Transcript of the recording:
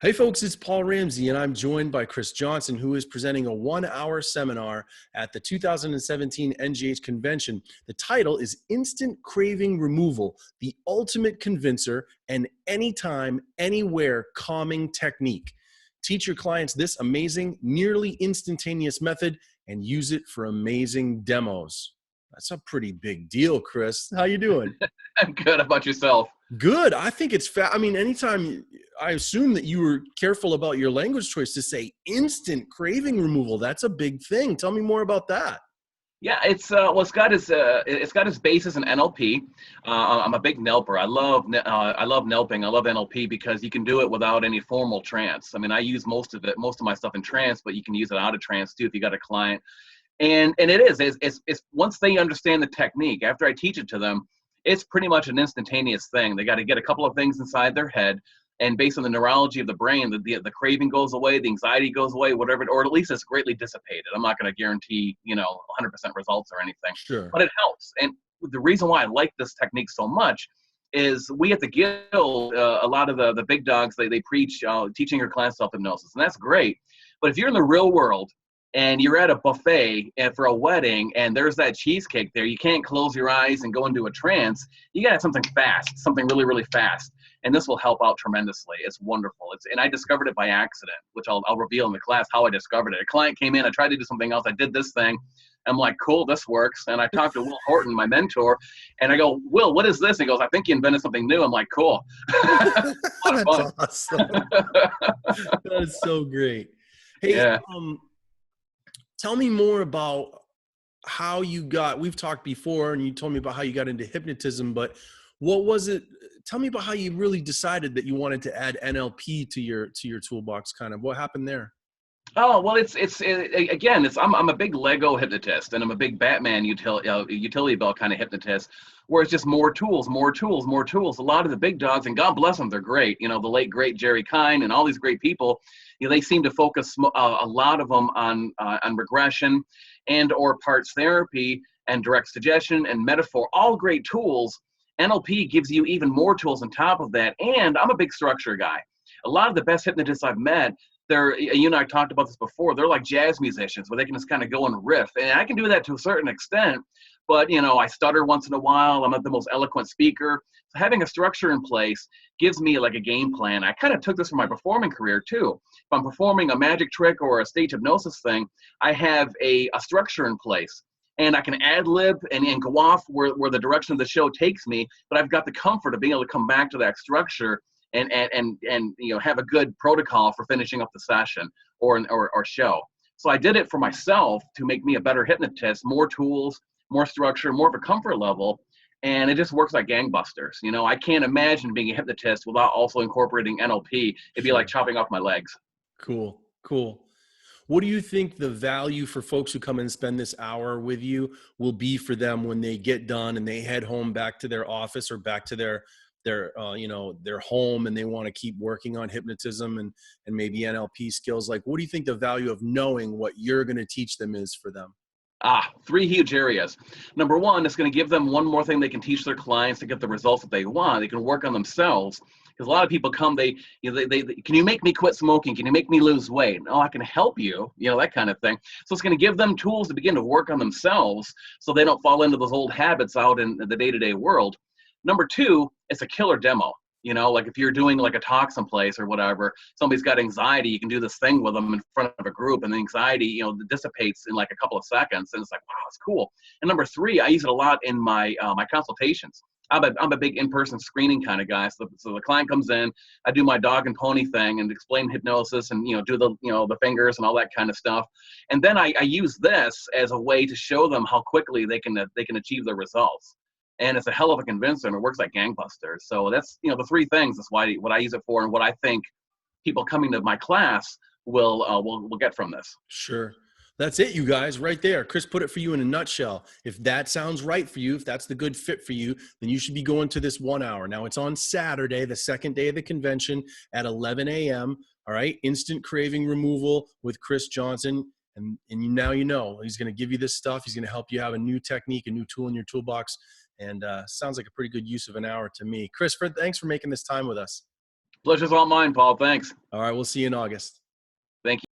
Hey folks, it's Paul Ramsey, and I'm joined by Cris Johnson, who is presenting a 1-hour seminar at the 2017 NGH convention. The title is Instant Craving Removal, the Ultimate Convincer and Anytime, Anywhere Calming Technique. Teach your clients this amazing, nearly instantaneous method and use it for amazing demos. That's a pretty big deal, Cris. How you doing? I'm good. How about yourself? Good. I think it's anytime I assume that you were careful about your language choice to say instant craving removal. That's a big thing. Tell me more about that. Yeah, it's got its basis in NLP. I'm a big Nelper. I love Nelping. I love NLP because you can do it without any formal trance. I mean, I use most of my stuff in trance, but you can use it out of trance too if you got a client. And it's once they understand the technique, after I teach it to them, it's pretty much an instantaneous thing. They got to get a couple of things inside their head, and based on the neurology of the brain, the craving goes away, the anxiety goes away, whatever, or at least it's greatly dissipated. I'm not going to guarantee 100% results or anything, Sure. but it helps. And the reason why I like this technique so much is we at the Guild, a lot of the big dogs, they preach teaching your clients self-hypnosis, and that's great. But if you're in the real world and you're at a buffet and for a wedding and there's that cheesecake there, you can't close your eyes and go into a trance. You gotta have something fast, something really, really fast. And this will help out tremendously. It's wonderful. And I discovered it by accident, which I'll reveal in the class how I discovered it. A client came in, I tried to do something else, I did this thing. I'm like, cool, this works. And I talked to Will Horton, my mentor, and I go, Will, what is this? He goes, I think you invented something new. I'm like, cool. A lot of fun. That's awesome. That is so great. Hey, Yeah. Tell me more about how you got, we've talked before and you told me about how you got into hypnotism, but what was it? Tell me about how you really decided that you wanted to add NLP to your toolbox. Kind of what happened there? Oh, well, I'm a big Lego hypnotist, and I'm a big Batman utility belt kind of hypnotist, where it's just more tools, more tools, more tools. A lot of the big dogs, and God bless them, they're great. The late great Jerry Kine and all these great people, they seem to focus a lot of them on regression and or parts therapy and direct suggestion and metaphor, all great tools. NLP gives you even more tools on top of that, and I'm a big structure guy. A lot of the best hypnotists I've met, you and I talked about this before, they're like jazz musicians where they can just kind of go and riff. And I can do that to a certain extent, but I stutter once in a while. I'm not the most eloquent speaker. So having a structure in place gives me like a game plan. I kind of took this from my performing career too. If I'm performing a magic trick or a stage hypnosis thing, I have a structure in place. And I can ad lib and go off where the direction of the show takes me, but I've got the comfort of being able to come back to that structure and have a good protocol for finishing up the session or show. So I did it for myself to make me a better hypnotist, more tools, more structure, more of a comfort level, and it just works like gangbusters. I can't imagine being a hypnotist without also incorporating NLP. It'd be like chopping off my legs. Cool. What do you think the value for folks who come and spend this hour with you will be for them when they get done and they head home back to their office or back to their home and they want to keep working on hypnotism and maybe NLP skills? Like, what do you think the value of knowing what you're going to teach them is for them? Three huge areas. Number one, it's going to give them one more thing they can teach their clients to get the results that they want. They can work on themselves. Because a lot of people come, they can you make me quit smoking? Can you make me lose weight? Oh, I can help you, that kind of thing. So it's going to give them tools to begin to work on themselves so they don't fall into those old habits out in the day-to-day world. Number two, it's a killer demo. Like if you're doing like a talk someplace or whatever, somebody's got anxiety, you can do this thing with them in front of a group and the anxiety, dissipates in like a couple of seconds. And it's like, wow, it's cool. And number three, I use it a lot in my consultations. I'm a big in-person screening kind of guy. So the client comes in, I do my dog and pony thing and explain hypnosis and, do the fingers and all that kind of stuff. And then I use this as a way to show them how quickly they can achieve their results. And it's a hell of a convincer, and it works like gangbusters. So that's, the three things. That's what I use it for, and what I think people coming to my class will get from this. Sure. That's it, you guys, right there. Cris put it for you in a nutshell. If that sounds right for you, if that's the good fit for you, then you should be going to this 1 hour. Now, it's on Saturday, the second day of the convention at 11 a.m. All right. Instant craving removal with Cris Johnson. And now he's going to give you this stuff. He's going to help you have a new technique, a new tool in your toolbox. And sounds like a pretty good use of an hour to me. Cris, thanks for making this time with us. Pleasure's all mine, Paul. Thanks. All right, we'll see you in August. Thank you.